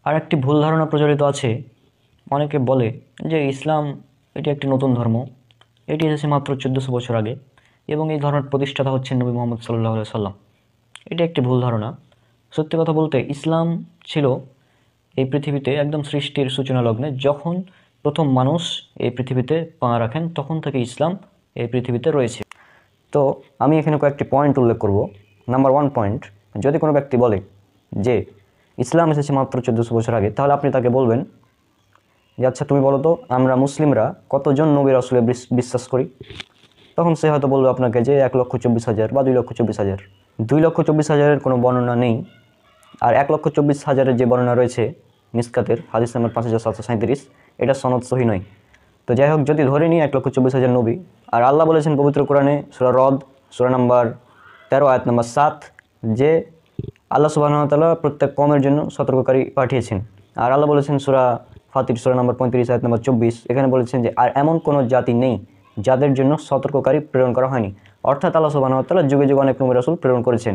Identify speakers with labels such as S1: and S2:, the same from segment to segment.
S1: আর একটি ভুল ধারণা প্রচলিত আছে। অনেকে বলে যে ইসলাম এটি একটি নতুন ধর্ম, এটি এসেছে মাত্র 1400 বছর আগে এবং এই ধর্মের প্রতিষ্ঠাতা হচ্ছেন নবী মোহাম্মদ সাল্লাল্লাহু আলাইহি সাল্লাম। এটি একটি ভুল ধারণা। সত্যি কথা বলতে ইসলাম ছিল এই পৃথিবীতে একদম সৃষ্টির সূচনা লগ্নে, যখন প্রথম মানুষ এই পৃথিবীতে পা রাখেন তখন থেকে ইসলাম এই পৃথিবীতে রয়েছে। তো আমি এখানে কয়েকটি পয়েন্ট উল্লেখ করব। নাম্বার 1 পয়েন্ট, যদি কোনো ব্যক্তি বলে যে ইসলাম এসেছে মাত্র 1400 বছর আগে, তাহলে আপনি তাকে বলবেন যে আচ্ছা তুমি বলো তো আমরা মুসলিমরা কতজন নবী রাসূলে বিশ্বাস করি। তখন সে হয়তো বলবে আপনাকে যে 1,24,000 বা 2,24,000। 2,24,000-এর কোনো বর্ণনা নেই, আর 1,24,000-এর যে বর্ণনা রয়েছে মিসকাতের হাদিস নাম্বার 5737, এটা সনদ সহি নয়। তো যাই হোক, যদি ধরে নিই 1,24,000 নবী, আর আল্লাহ বলেছেন পবিত্র কোরআনে সূরা রদ সূরা নাম্বার 13 আয়াত নাম্বার 7 যে আল্লাহ সুবহানাহু ওয়া তাআলা প্রত্যেক কওমের জন্য সতর্ককারী পাঠিয়েছেন। আর আল্লাহ বলেছেন সূরা ফাতির সূরা নাম্বার 35 আয়াত নাম্বার 24, এখানে বলেছেন যে আর এমন কোনো জাতি নেই যাদের জন্য সতর্ককারী প্রেরণ করা হয়নি। অর্থাৎ আল্লাহ সুবহানাহু ওয়া তাআলা যুগে যুগে অনেক নবী রাসূল প্রেরণ করেছেন।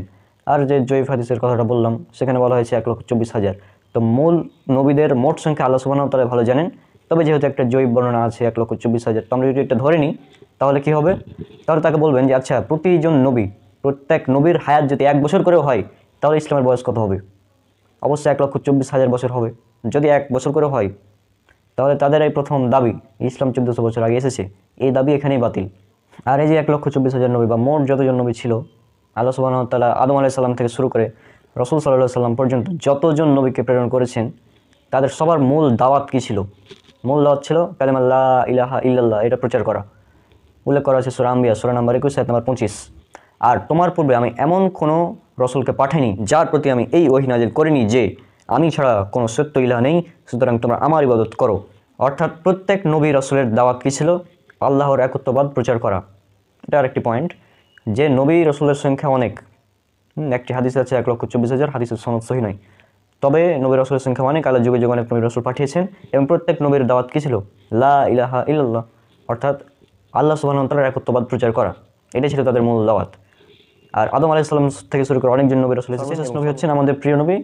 S1: আর যে জয়ীফ হাদিসের কথাটা বললাম সেখানে বলা হয়েছে 1,24,000। তো মূল নবীদের মোট সংখ্যা আল্লাহ সুবহানাহু ওয়া তাআলা ভালো জানেন। তবে যেহেতু একটা জয়ীফ বর্ণনা আছে 1,24,000, তো আমরা যদি এটা ধরে নিই তাহলে কি হবে? তাহলে তাকে বলবেন যে আচ্ছা প্রতিজন নবী, প্রত্যেক নবীর হায়াত যদি 1 বছর করে হয় তাহলে ইসলামের বয়স কত হবে? অবশ্যই 1,24,000 বছর হবে। যদি 1 বছর করে হয় তাহলে তাদের এই প্রথম দাবি ইসলাম 1400 বছর আগে এসেছে, এই দাবি এখানেই বাতিল। আর এই যে 1,24,000 নবী বা মোট যতজন নবী ছিল, আল্লাহ সুবহানাহু ওয়া তাআলা আদম আলাইহিস সালাম থেকে শুরু করে রাসূল সাল্লাল্লাহু আলাইহি সাল্লাম পর্যন্ত যতজন নবীকে প্রেরণ করেছেন তাদের সবার মূল দাওয়াত কী ছিল? মূল দাওয়াত ছিল কালিমা লা ইলাহা ইল্লাল্লাহ, এটা প্রচার করা। উল্লেখ করা আছে সূরা আম্বিয়া সূরা নাম্বার 21 আয়াত নাম্বার 25। আর তোমার পূর্বে আমি এমন কোনো রসুলকে পাঠাইনি যার প্রতি আমি এই ওহী নাজিল করিনি যে আমি ছাড়া কোনো সত্য ইলাহ নেই, সুতরাং তোমরা আমার ইবাদত করো। অর্থাৎ প্রত্যেক নবী রসুলের দাওয়াত কী ছিল? আল্লাহর একত্ববাদ প্রচার করা। এটা আরেকটি পয়েন্ট যে নবী রসুলের সংখ্যা অনেক। একটি হাদিস আছে 1,24,000, হাদিসের সনদ সহি নয়। তবে নবী রসুলের সংখ্যা অনেক, আল্লাহ যুগে যুগে অনেক নবী রসুল পাঠিয়েছেন এবং প্রত্যেক নবীর দাওয়াত কী ছিল? লা ইলাহা ইল্লাল্লাহ, অর্থাৎ আল্লাহ সুবহানাহু ওয়া তাআলার একত্ববাদ প্রচার করা। এটাই ছিল তাদের মূল দাওয়াত। আর আদম আলাইহিস সালাম থেকে শুরু করে অনেকজন নবী রাসূল এসেছেন। নবী হচ্ছেন আমাদের প্রিয় নবী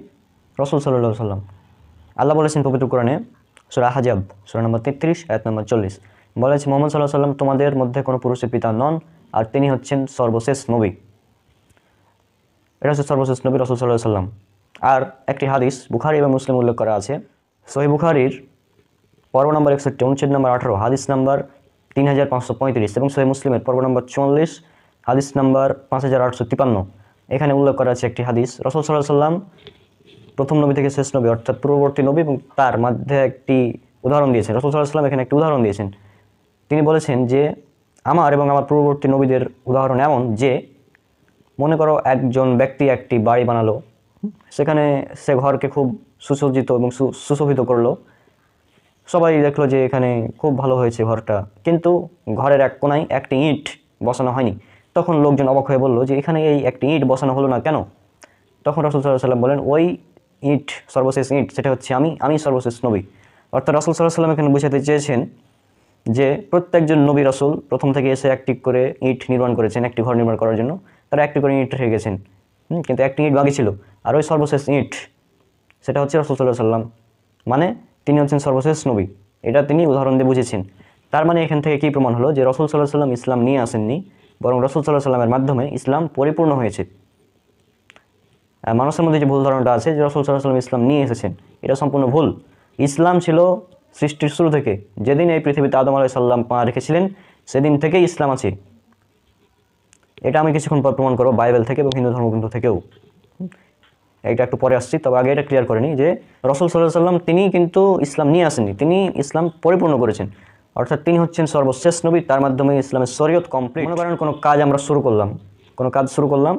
S1: রাসূল সাল্লাল্লাহু আলাইহি সাল্লাম। আল্লাহ বলেছেন পবিত্র কোরআনে সূরা আহজাব সূরা নম্বর 33 আয়াত নম্বর 40, বলেছে মুহাম্মদ সাল্লাল্লাহু আলাইহি সাল্লাম তোমাদের মধ্যে কোনো পুরুষের পিতা নন আর তিনি হচ্ছেন সর্বশেষ নবী। এটা হচ্ছে সর্বশেষ নবী রাসূল সাল্লাল্লাহু আলাইহি সাল্লাম। আর একটি হাদিস বুখারী এবং মুসলিম উল্লেখ করা আছে, সহিহ বুখারীর পর্ব নম্বর 61 অনুচ্ছেদ নম্বর 18 হাদিস নাম্বার 3535 এবং সহিহ মুসলিমের পর্ব নম্বর 44 হাদিস নাম্বার 5853, এখানে উল্লেখ করা আছে একটি হাদিস। রাসূল সাল্লাল্লাহু আলাইহি সাল্লাম প্রথম নবী থেকে শেষ নবী অর্থাৎ পূর্ববর্তী নবী এবং তার মধ্যে একটি উদাহরণ দিয়েছেন। রাসূল সাল্লাল্লাহু আলাইহি সাল্লাম এখানে একটি উদাহরণ দিয়েছেন। তিনি বলেছেন যে আমার এবং আমার পূর্ববর্তী নবীদের উদাহরণ এমন যে মনে করো একজন ব্যক্তি একটি বাড়ি বানালো, সেখানে সে ঘরকে খুব সুসজ্জিত এবং সুশোভিত করলো। সবাই দেখলো যে এখানে খুব ভালো হয়েছে ঘরটা, কিন্তু ঘরের এক কোনায় একটি ইট বসানো হয়নি। তখন লোকজন অবাক হয়ে বলল যে এখানে এই একটি ইট বসানো হলো না কেন? তখন রাসূল সাল্লাল্লাহু আলাইহি সাল্লাম বলেন ওই ইট সর্বশেষ ইট, সেটা হচ্ছে আমি সর্বশেষ নবী। অর্থাৎ রাসূল সাল্লাল্লাহু আলাইহি সাল্লাম এখানে বুঝাতে চেয়েছেন যে প্রত্যেকজন নবী রাসূল প্রথম থেকে এসে একটি করে ইট নির্মাণ করেছেন, একটি ঘর নির্মাণ করার জন্য তারা একটি করে ইট রেখে গেছেন, কিন্তু একটি ইট বাকি ছিল। আর ওই সর্বশেষ ইট সেটা হচ্ছে রাসূল সাল্লাল্লাহু আলাইহি সাল্লাম, মানে তিনি হচ্ছেন সর্বশেষ নবী। এটা তিনি উদাহরণ দিয়ে বুঝেছেন। তার মানে এখান থেকে কী প্রমাণ হলো যে রাসূল সাল্লাল্লাহু আলাইহি সাল্লাম ইসলাম নিয়ে আসেননি, বরং রাসূল সাল্লাল্লাহু আলাইহি সাল্লামের মাধ্যমে ইসলাম পরিপূর্ণ হয়েছে। মানুষের মধ্যে যে ভুল ধারণাটা আছে যে রাসূল সাল্লাল্লাহু আলাইহি সাল্লাম ইসলাম নিয়ে এসেছেন, এটা সম্পূর্ণ ভুল। ইসলাম ছিল সৃষ্টির শুরু থেকে, যেদিন এই পৃথিবীতে আদম আলাইহিস সালাম পা রেখেছিলেন সেদিন থেকেই ইসলাম আছে। এটা আমি কিছুক্ষণ পর প্রমাণ করব বাইবেল থেকে এবং হিন্দু ধর্মগ্রন্থ থেকেও। এটা একটু পরে আসছি, তবে আগে এটা ক্লিয়ার করে নিই যে রাসূল সাল্লাল্লাহু আলাইহি সাল্লাম তিনি কিন্তু ইসলাম নিয়ে আসেননি, তিনি ইসলাম পরিপূর্ণ করেছেন। অর্থাৎ তিনি হচ্ছেন সর্বশেষ নবী, তার মাধ্যমে ইসলামের শরীয়ত কমপ্লিট। মনে করেন কোনো কাজ আমরা শুরু করলাম,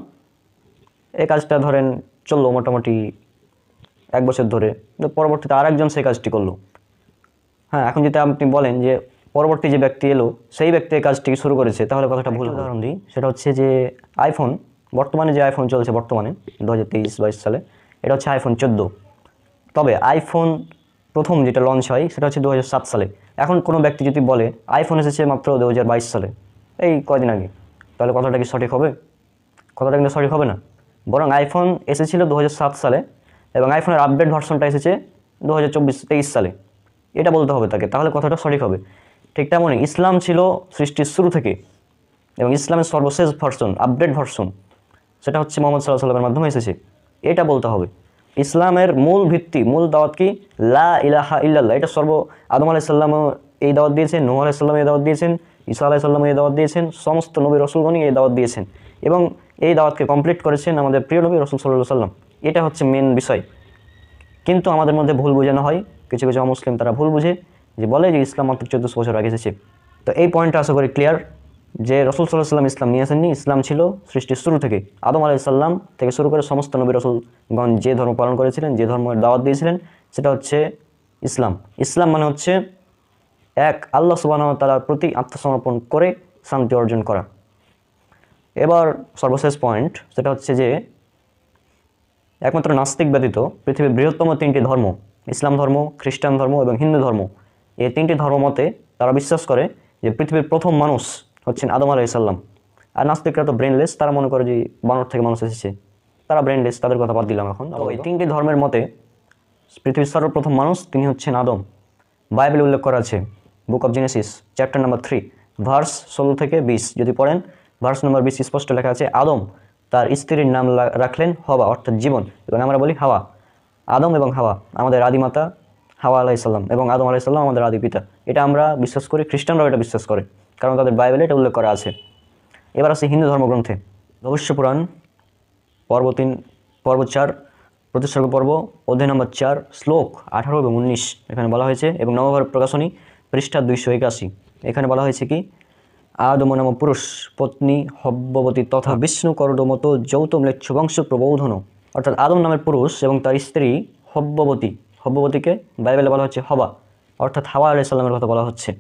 S1: এই কাজটা ধরেন চললো মোটামুটি 1 বছর ধরে, কিন্তু পরবর্তীতে আরেকজন সেই কাজটি করলো। হ্যাঁ, এখন যদি আপনি বলেন যে পরবর্তী যে ব্যক্তি এলো সেই ব্যক্তি এই কাজটি শুরু করেছে, তাহলে কথাটা ভুল। উদাহরণ দিই, সেটা হচ্ছে যে আইফোন, বর্তমানে যে আইফোন চলছে বর্তমানে 2023-22 সালে, এটা হচ্ছে আইফোন 14। তবে আইফোন প্রথম যেটা লঞ্চ হয় সেটা হচ্ছে 2007 সালে। এখন কোনো ব্যক্তি যদি বলে আইফোন এসেছে মাত্র 2022 সালে, এই কয়দিন আগে, তাহলে কথাটা কি সঠিক হবে? কথাটা কিন্তু সঠিক হবে না। বরং আইফোন এসেছিল 2007 সালে এবং আইফোনের আপডেট ভার্সনটা এসেছে 2023 সালে, এটা বলতে হবে তাকে, তাহলে কথাটা সঠিক হবে। ঠিক তেমনই ইসলাম ছিল সৃষ্টির শুরু থেকে, এবং ইসলামের সর্বশেষ ভার্সন, আপডেট ভার্সন, সেটা হচ্ছে মুহাম্মদ সাল্লাল্লাহু আলাইহি ওয়াসাল্লামের মাধ্যমে এসেছে, এটা বলতে হবে। ইসলামের মূল ভিত্তি, মূল দাওয়াত কি? লা ইলাহা ইল্লাল্লাহ। এটা আদম আলাইহিস সালামও এই দাওয়াত দিয়েছেন, নূহ আলাইহিস সালাম এই দাওয়াত দিয়েছেন, ঈসা আলাইহিস সালাম এই দাওয়াত দিয়েছেন, সমস্ত নবী রাসূলগণই এই দাওয়াত দিয়েছেন, এবং এই দাওয়াতকে কমপ্লিট করেছেন আমাদের প্রিয় নবী রাসূল সাল্লাল্লাহু আলাইহি ওয়াসাল্লাম। এটা হচ্ছে মেন বিষয়। কিন্তু আমাদের মধ্যে ভুল বোঝানো হয়, কিছু কিছু অমুসলিম তারা ভুল বুঝে, যে বলে যে ইসলাম মাত্র 1400 বছর আগে এসেছে। তো এই পয়েন্টটা আশা করি ক্লিয়ার, যে রাসূল সাল্লাল্লাহু আলাইহি ওয়াসাল্লাম ইসলাম নিয়ে আসেননি। ইসলাম ছিল সৃষ্টির শুরু থেকে, আদম আলাইহিস সালাম থেকে শুরু করে সমস্ত নবী রাসূলগণ যে ধর্ম পালন করেছিলেন, যে ধর্মের দাওয়াত দিয়েছিলেন, সেটা হচ্ছে ইসলাম। ইসলাম মানে হচ্ছে এক আল্লাহ সুবহানাহু ওয়া তাআলার প্রতি আত্মসমর্পণ করে শান্তি অর্জন করা। এবার সর্বশেষ পয়েন্ট, সেটা হচ্ছে যে একমাত্র নাস্তিক ব্যতীত পৃথিবীর বৃহত্তম 3টি ধর্ম, ইসলাম ধর্ম, খ্রিস্টান ধর্ম এবং হিন্দু ধর্ম, এই 3টি ধর্ম মতে তারা বিশ্বাস করে যে পৃথিবীর প্রথম মানুষ হচ্ছেন আদম আলাইহিস সালাম। আর নাস্তিকরা তো ব্রেনলেস, তারা মনে করে যে বানর থেকে মানুষ এসেছে, তারা ব্রেনলেস, তাদের কথা বাদ দিলাম এখন। এই 3টি ধর্মের মতে পৃথিবীর সর্বপ্রথম মানুষ তিনি হচ্ছেন আদম। বাইবেলে উল্লেখ করা আছে, book of Genesis chapter number 3 verse 16 থেকে 20 যদি পড়েন, ভার্স নাম্বার 20 স্পষ্ট লেখা আছে, আদম তার স্ত্রীর নাম রাখলেন হওয়া, অর্থাৎ জীবন, এবং আমরা বলি হাওয়া। আদম এবং হাওয়া আমাদের আদিমাতা হাওয়া আলাইহিস সালাম, এবং আদম আলাইহিস সালাম আমাদের আদি পিতা। এটা আমরা বিশ্বাস করি, খ্রিস্টানরাও এটা বিশ্বাস করে, কারণ তাদের বাইবেলে এটা উল্লেখ করা আছে। এবার আছে হিন্দু ধর্মগ্রন্থে, ভবিষ্য পুরাণ পর্ব 3 পর্ব 4 প্রতিসর্গ পর্ব অধ্যায় নম্বর 4 শ্লোক 18 এবং 19 এখানে বলা হয়েছে, এবং নবভারত প্রকাশনী পৃষ্ঠা 281 এখানে বলা হয়েছে কি, আদম নাম পুরুষ পত্নী হব্যবতী তথা বিষ্ণু করডমত যৌত ম্লেচ্ছ বংশ প্রবোধন। অর্থাৎ আদম নামের পুরুষ এবং তার স্ত্রী হব্যবতী, হব্যবতীকে বাইবেলে বলা হচ্ছে হবা, অর্থাৎ হাওয়া আলাইহিস সালামের কথা বলা হচ্ছে।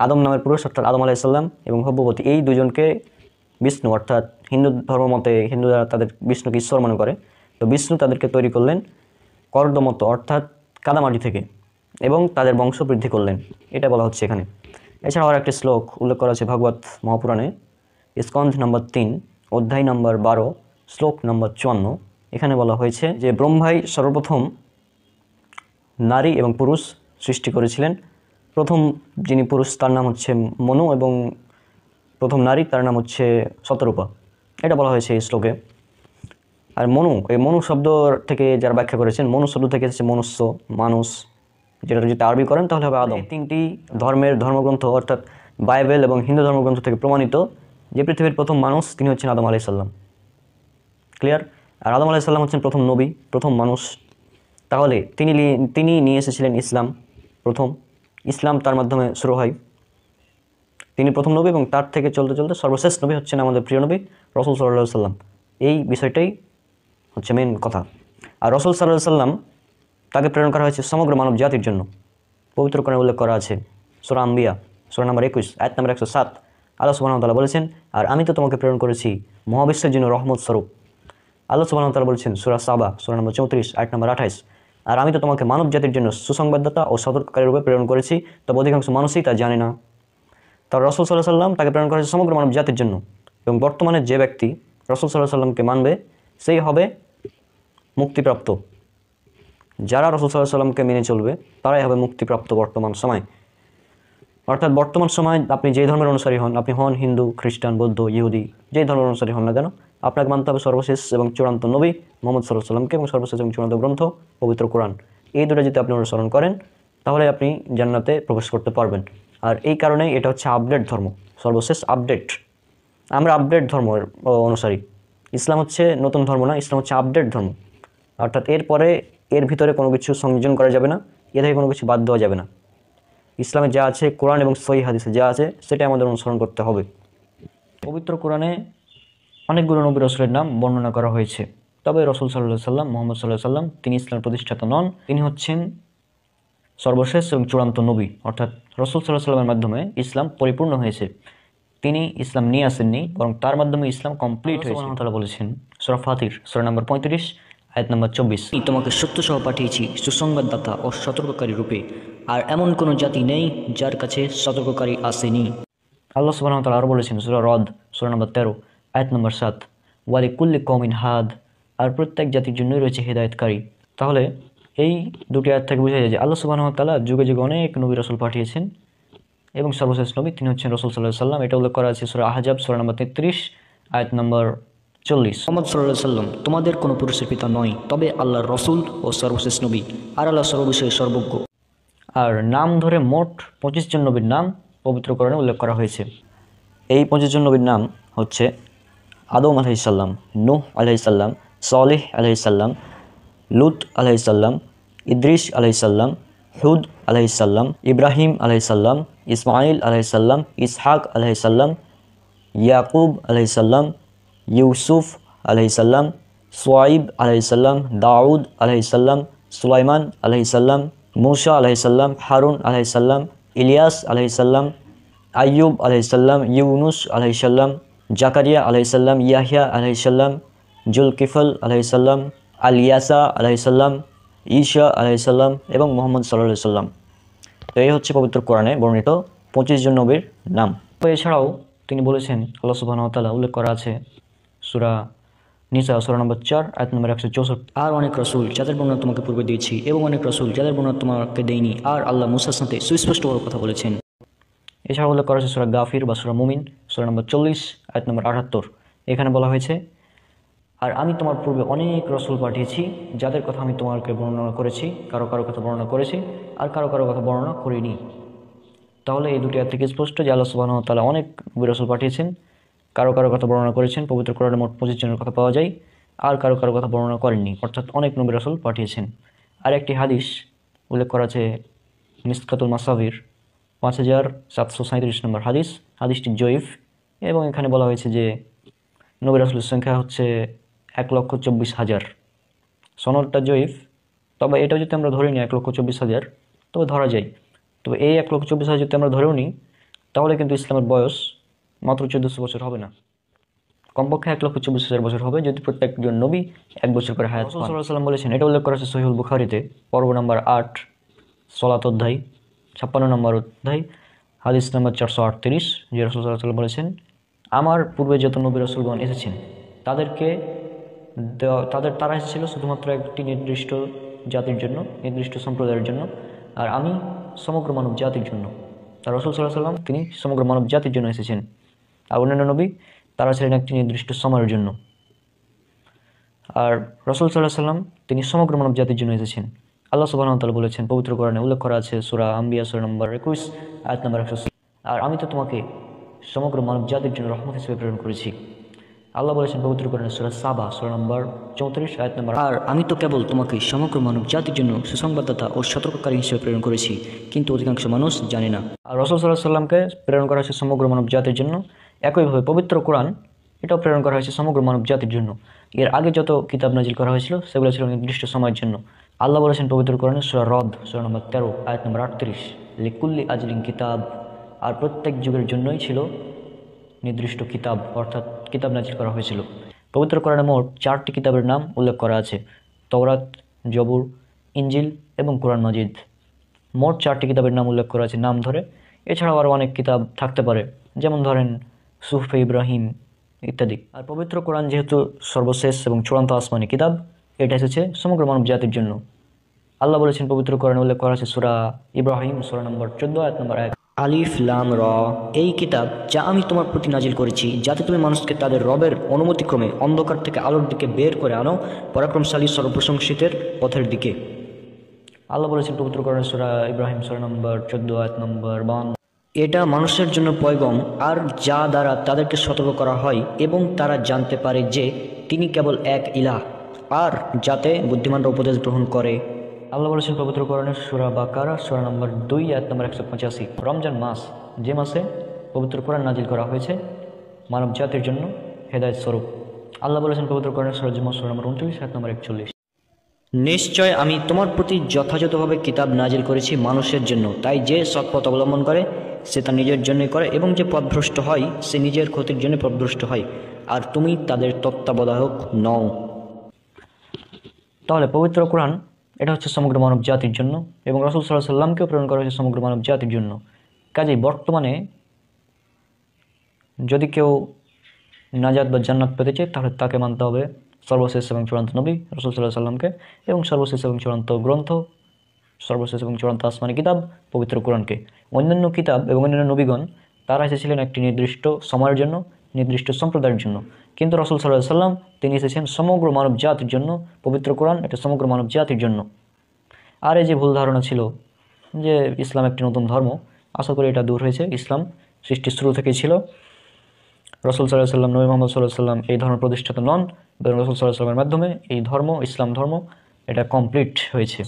S1: আদম নামের পুরুষ অর্থাৎ আদম আলাইহিস সালাম এবং হব্যবতী, এই দুজনকে বিষ্ণু, অর্থাৎ হিন্দু ধর্ম মতে হিন্দুরা তাদের বিষ্ণুকে ঈশ্বর মনে করে, তো বিষ্ণু তাদেরকে তৈরি করলেন কর্দমত অর্থাৎ কাদামাটি থেকে, এবং তাদের বংশ বৃদ্ধি করলেন, এটা বলা হচ্ছে এখানে। এছাড়াও আর একটি শ্লোক উল্লেখ করা আছে ভাগবত মহাপুরাণে, স্কন্ধ নম্বর 3 অধ্যায় নম্বর 12 শ্লোক নম্বর 54 এখানে বলা হয়েছে যে ব্রহ্মাই সর্বপ্রথম নারী এবং পুরুষ সৃষ্টি করেছিলেন। প্রথম যিনি পুরুষ তার নাম হচ্ছে মনু, এবং প্রথম নারী তার নাম হচ্ছে শতরূপা, এটা বলা হয়েছে এই শ্লোকে। আর মনু, এই মনু শব্দ থেকে যারা ব্যাখ্যা করেছেন, মনু শব্দ থেকে এসেছে মনুষ্য, মানুষ, যেটা যদি আরবি করেন তাহলে হবে আদম। 3টি ধর্মের ধর্মগ্রন্থ অর্থাৎ বাইবেল এবং হিন্দু ধর্মগ্রন্থ থেকে প্রমাণিত যে পৃথিবীর প্রথম মানুষ তিনি হচ্ছেন আদম আলাইহিস সালাম। ক্লিয়ার? আর আদম আলাইহিস সালাম হচ্ছেন প্রথম নবী, প্রথম মানুষ। তাহলে তিনি নিয়ে এসেছিলেন ইসলাম, প্রথম ইসলাম তার মাধ্যমে শুরু হয়, তিনি প্রথম নবী, এবং তার থেকে চলতে চলতে সর্বশেষ নবী হচ্ছেন আমাদের প্রিয় নবী রাসূল সাল্লাল্লাহু আলাইহি সাল্লাম। এই বিষয়টাই হচ্ছে মেন কথা। আর রাসূল সাল্লাল্লাহু আলাইহি সাল্লাম তাকে প্রেরণ করা হয়েছে সমগ্র মানব জাতির জন্য। পবিত্র কোরআনে উল্লেখ করা আছে সূরা আম্বিয়া সূরা নম্বর 21 আয়াত নম্বর 107, আল্লাহ সুবহানাহু ওয়া তাআলা বলেছেন, আর আমি তো তোমাকে প্রেরণ করেছি মহাবিশ্বের জন্য রহমত স্বরূপ। আল্লাহ সুবহানাহু ওয়া তাআলা বলেছেন সূরা সাবা সূরা নম্বর 34 আয়াত নম্বর 28, আর আমি তো তোমাকে মানব জাতির জন্য সুসংবাদদাতা ও সতর্ককারী রূপে প্রেরণ করেছি, তবে অধিকাংশ মানুষই তা জানে না। তার রাসূল সাল্লাল্লাহু আলাইহি সাল্লাম তাকে প্রেরণ করেছে সমগ্র মানব জাতির জন্য, এবং বর্তমানে যে ব্যক্তি রাসূল সাল্লাল্লাহু আলাইহি সাল্লামকে মানবে সেই হবে মুক্তিপ্রাপ্ত। যারা রাসূল সাল্লাল্লাহু আলাইহি সাল্লামকে মেনে চলবে তারাই হবে মুক্তিপ্রাপ্ত বর্তমান সময়। অর্থাৎ বর্তমান সময় আপনি যে ধর্মের অনুসারী হন, আপনি হন হিন্দু, খ্রিস্টান, বৌদ্ধ, ইহুদি, যেই ধর্মের অনুসারী হন না কেন, আপনাকে মানতে হবে সর্বশেষ এবং চূড়ান্ত নবী মুহাম্মদ সাল্লাল্লাহু আলাইহি সাল্লামকে, এবং সর্বশেষ এবং চূড়ান্ত গ্রন্থ পবিত্র কোরআন। এই দুটো যদি আপনি অনুসরণ করেন তাহলে আপনি জান্নাতে প্রবেশ করতে পারবেন। আর এই কারণেই এটা হচ্ছে আপডেট ধর্ম, সর্বশেষ আপডেট। আমরা আপডেট ধর্মের অনুসারী। ইসলাম হচ্ছে নতুন ধর্ম না, ইসলাম হচ্ছে আপডেট ধর্ম। অর্থাৎ এর ভিতরে কোনো কিছু সংযোজন করা যাবে না, এ থেকে কোনো কিছু বাদ দেওয়া যাবে না। ইসলামে যা আছে, কোরআন এবং সহিহ হাদিসে যা আছে সেটাই আমাদের অনুসরণ করতে হবে। পবিত্র কোরআনে অনেকগুলো নবী রাসূলের নাম বর্ণনা করা হয়েছে, তবে রাসূল সাল্লাল্লাহু আলাইহি সাল্লাম, মুহাম্মদ সাল্লাল্লাহু আলাইহি সাল্লাম, তিনি ইসলামের প্রতিষ্ঠাতা নন, তিনি হচ্ছেন সর্বশেষ এবং চূড়ান্ত নবী। অর্থাৎ রাসূল সাল্লাল্লাহু আলাইহি সাল্লামের মাধ্যমে ইসলাম পরিপূর্ণ হয়েছে, তিনি ইসলাম নিয়ে আসেননি, বরং তার মাধ্যমে ইসলাম কমপ্লিট হয়েছে। আল্লাহ তাআলা বলেছেন সূরা ফাতির সূরা নম্বর 35 আয়াত নম্বর 24, আমি তোমাকে সত্য সহ পাঠিয়েছি সুসংবাদদাতা ও সতর্ককারী রূপে, আর এমন কোনো জাতি নেই যার কাছে সতর্ককারী আসেনি। আল্লাহ সুবহানাহু ওয়া তাআলা আরও বলেছেন সূরা রদ সূরা নম্বর 13 আয়াত নম্বর 7, ওয়া লিকুল্লি কওমিন হাদ, আর প্রত্যেক জাতির জন্যই রয়েছে হেদায়েতকারী। তাহলে এই দুটি আয়াত থেকে বোঝা যায় যে আল্লাহ সুবহানাহু ওয়া তাআলা যুগে যুগে অনেক নবী রাসূল পাঠিয়েছেন এবং সর্বশেষ নবী তিনি হচ্ছেন রাসূল সাল্লাল্লাহু আলাইহি সাল্লাম। এটা উল্লেখ করা আছে সূরা আহজাব সূরা নম্বর 33 আয়াত নম্বর 40। মুহাম্মদ সাল্লাল্লাহু আলাইহি সাল্লাম তোমাদের কোনো পুরুষের পিতা নয়, তবে আল্লাহর রাসূল ও সর্বশেষ নবী, আর আল্লাহ সর্ববিষয়ে সর্বজ্ঞ। আর নাম ধরে মোট 25 জন নবীর নাম পবিত্র কোরআনে উল্লেখ করা হয়েছে। এই 25 জন নবীর নাম হচ্ছে আদম আলাইহিস সালাম, নূহ আলাইহিস সালাম, সালেহ আলাইহিস সালাম, লুত আলাইহিস সালাম, ইদ্রিস আলাইহিস সালাম, হুদ আলাইহিস সালাম, ইব্রাহিম আলাইহিস সালাম, ইসমাইল আলাইহিস সালাম, ইসহাক আলাইহিস সালাম, ইয়াকুব আলাইহিস সালাম, ইউসুফ আলাইহিস সালাম, সোয়াইব আলাইহিস সালাম, দাউদ আলাইহিস সালাম, সুলাইমান আলাইহিস সালাম, মূসা আলাইহিস সালাম, হারুন আলাইহিস সালাম, ইলিয়াস আলাইহিস সালাম, আইয়ুব আলাইহিস সালাম, ইউনুস আলাইহিস সালাম, জাকারিয়া আলাইহিস সালাম, ইয়াহইয়া আলাইহিস সালাম, জুলকিফল আলাইহিস সালাম, আলিয়াসা আলাইহিস সালাম, ঈসা আলাইহিস সালাম এবং মুহাম্মদ সাল্লাল্লাহু আলাইহি সাল্লাম। তো এই হচ্ছে পবিত্র কোরআনে বর্ণিত 25 জন নবীর নাম। তো এছাড়াও তিনি বলেছেন, আল্লাহ সুবহানাহু ওয়া তাআলা উল্লেখ করা আছে সূরা নিসা সূরা নম্বর 4 আয়াত নম্বর 164, আর অনেক রাসূল যাদের বর্ণনা তোমাকে পূর্বে দিয়েছি এবং অনেক রাসূল যাদের বর্ণনা তোমাকে দেইনি, আর আল্লাহ মূসার সাথে সুস্পষ্টভাবে কথা বলেছেন। এছাড়া উল্লেখ করা হয়েছে সূরা গাফির বা সূরা মুমিন সূরা নম্বর 40 আয়াত নম্বর 78। এখানে বলা হয়েছে, আর আমি তোমার পূর্বে অনেক রাসূল পাঠিয়েছি যাদের কথা আমি তোমাকে বর্ণনা করেছি, কারো কারো কথা বর্ণনা করেছি আর কারো কারো কথা বর্ণনা করিনি। তাহলে এই দুটি আয়াত থেকে স্পষ্ট যে আল্লাহ সুবহানাহু ওয়া তাআলা অনেক নবী রাসূল পাঠিয়েছেন, কারো কারো কথা বর্ণনা করেছেন। পবিত্র কোরআনে মোট 25 জনের কথা পাওয়া যায়, আর কারো কারো কথা বর্ণনা করেননি, অর্থাৎ অনেক নবী রাসূল পাঠিয়েছেন। আর একটি হাদিস উল্লেখ করা আছে মিসকাতুল মাসাবির 5737 নম্বর হাদিস, হাদিসটি জয়ীফ, এবং এখানে বলা হয়েছে যে নবী রাসূলের সংখ্যা হচ্ছে 1,24,000। সনদটা জয়ীফ, তবে এটা যদি আমরা ধরে নিই 1,24,000 তবে ধরা যায়। তবে এই 1,24,000 যদি আমরা ধরেও নিই তাহলে কিন্তু ইসলামের বয়স মাত্র 1400 বছর হবে না, কমপক্ষে 1,24,000 বছর হবে যদি প্রত্যেকজন নবী 1 বছর করে হায়াত পান। রাসূল সাল্লাল্লাহু আলাইহি ওয়াসাল্লাম বলেছেন, এটা উল্লেখ করা আছে সহিহুল বুখারীতে পর্ব নম্বর 8 সালাত অধ্যায় 56 নম্বর অধ্যায় হাদিস নম্বর 438, যে রাসূল সাল্লাল্লাহু আলাইহি ওয়াসাল্লাম বলেছেন, আমার পূর্বে যত নবী রাসূলগণ এসেছেন তারা এসেছিল শুধুমাত্র একটি নির্দিষ্ট জাতির জন্য, নির্দিষ্ট সম্প্রদায়ের জন্য, আর আমি সমগ্র মানব জাতির জন্য। আর রাসূল সাল্লাল্লাহু আলাইহি ওয়াসাল্লাম তিনি সমগ্র মানব জাতির জন্য এসেছেন, আর অন্যান্য নবী তারা ছিলেন একটি নির্দিষ্ট সময়ের জন্য। আর রাসূল সাল্লাল্লাহু আলাইহি ওয়াসাল্লাম তিনি সমগ্র মানব জাতির জন্য এসেছেন। আল্লাহ সুবহানাহু ওয়া তাআলা বলেছেন পবিত্র কোরআনে, উল্লেখ করা আছে সূরা আম্বিয়া সূরা নম্বর 21 আয়াত নম্বর 100, আর আমি তো তোমাকে সমগ্র মানব জাতির জন্য রহমত হিসেবে প্রেরণ করেছি। আল্লাহ বলেছেন পবিত্র কোরআনে সূরা সাবা সূরা নম্বর 34 আয়াত নম্বর, আর আমি তো কেবল তোমাকে সমগ্র মানব জাতির জন্য সুসংবাদদাতা ও সতর্ককারী হিসেবে প্রেরণ করেছি, কিন্তু অধিকাংশ মানুষ জানে না। আর রাসূল সাল্লাল্লাহু আলাইহি ওয়াসাল্লামকে প্রেরণ করা হয়েছে সমগ্র মানব জাতির জন্য। একইভাবে পবিত্র কোরআন এটাও প্রেরণ করা হয়েছে সমগ্র মানব জাতির জন্য। এর আগে যত কিতাব নাজিল করা হয়েছিল সেগুলো ছিল নির্দিষ্ট সময়ের জন্য। আল্লাহ বলেছেন পবিত্র কোরআনে সূরা রদ সূরা নম্বর 13 আয়াত নম্বর 38, লিকুল্লি আজলিন কিতাব, আর প্রত্যেক যুগের জন্যই ছিল নির্দিষ্ট কিতাব, অর্থাৎ কিতাব নাজিল করা হয়েছিল। পবিত্র কোরআনে মোট 4টি কিতাবের নাম উল্লেখ করা আছে, তাওরাত, জবুর, ইনজিল এবং কোরআন মাজিদ। মোট 4টি কিতাবের নাম উল্লেখ করা আছে নাম ধরে। এছাড়াও আরও অনেক কিতাব থাকতে পারে, যেমন ধরেন সুহফে ইব্রাহিম ইত্যাদি। আর পবিত্র কোরআন যেহেতু সর্বশেষ এবং চূড়ান্ত আসমানি কিতাব, এটা এসেছে সমগ্র মানব জাতির জন্য। আল্লাহ বলেছেন পবিত্র কোরআনে উল্লেখ করা আছে সূরা ইব্রাহিম সূরা নম্বর 14 আয়াত নম্বর 1, আলিফ লাম র, এই কিতাব যা আমি তোমার প্রতি নাজিল করেছি যাতে তুমি মানুষকে তাদের রবের অনুমতিক্রমে অন্ধকার থেকে আলোর দিকে বের করে আনো, পরাক্রমশালী সর্বপ্রশংসিতের পথের দিকে। আল্লাহ বলেছেন পবিত্র কোরআনে সূরা ইব্রাহিম সূরা নম্বর 14 আয়াত নম্বর 52, এটা মানুষের জন্য পয়গম, আর যা দ্বারা তাদেরকে সতর্ক করা হয় এবং তারা জানতে পারে যে তিনি কেবল এক ইলাহ, আর যাতে বুদ্ধিমানরা উপদেশ গ্রহণ করে। আল্লাহ বলেছেন পবিত্র কোরআনের সূরা বাকারা সূরা নম্বর 2 আয়াত নম্বর 185, রমজান মাস যে মাসে পবিত্র কোরআন নাজিল করা হয়েছে মানব জাতির জন্য হেদায়েত স্বরূপ। আল্লাহ বলেছেন পবিত্র কোরআনের সূরা জুমা সূরা নম্বর 29 আয়াত নম্বর 41, নিশ্চয় আমি তোমার প্রতি যথাযথভাবে কিতাব নাজিল করেছি মানুষের জন্য, তাই যে সৎপথ অবলম্বন করে সে তা নিজের জন্যই করে, এবং যে পথভ্রষ্ট হয় সে নিজের ক্ষতির জন্য পথভ্রষ্ট হয়, আর তুমি তাদের তত্ত্বাবধায়ক নও। তাহলে পবিত্র কোরআন এটা হচ্ছে সমগ্র মানব জাতির জন্য, এবং রাসূল সাল্লাল্লাহু আলাইহি ওয়াসাল্লামকেও প্রেরণ করা হয়েছে সমগ্র মানব জাতির জন্য। কাজেই বর্তমানে যদি কেউ নাজাত বা জান্নাত পেতে চায় তাহলে তাকে মানতে হবে সর্বশেষ এবং চূড়ান্ত নবী রাসূল সাল্লাল্লাহু আলাইহি সাল্লামকে এবং সর্বশেষ এবং চূড়ান্ত গ্রন্থ, সর্বশেষ এবং চূড়ান্ত আসমানি কিতাব পবিত্র কোরআনকে। অন্যান্য কিতাব এবং অন্যান্য নবীগণ তারা এসেছিলেন একটি নির্দিষ্ট সময়ের জন্য, নির্দিষ্ট সম্প্রদায়ের জন্য, কিন্তু রাসূল সাল্লাল্লাহু আলাইহি সাল্লাম তিনি এসেছেন সমগ্র মানব জাতির জন্য। পবিত্র কোরআন এটা সমগ্র মানব জাতির জন্য। আর এই যে ভুল ধারণা ছিল যে ইসলাম একটি নতুন ধর্ম, আশা করি এটা দূর হয়েছে। ইসলাম সৃষ্টির শুরু থেকেই ছিল। রাসূল সাল্লাল্লাহু আলাইহি সাল্লাম, নবী মুহাম্মদ সাল্লাল্লাহু আলাইহি সাল্লাম এই ধর্মের প্রতিষ্ঠাতা নন, বরং রাসূল সাল্লাল্লাহু আলাইহি সাল্লামের মাধ্যমে এই ধর্ম, ইসলাম ধর্ম এটা কমপ্লিট হয়েছে।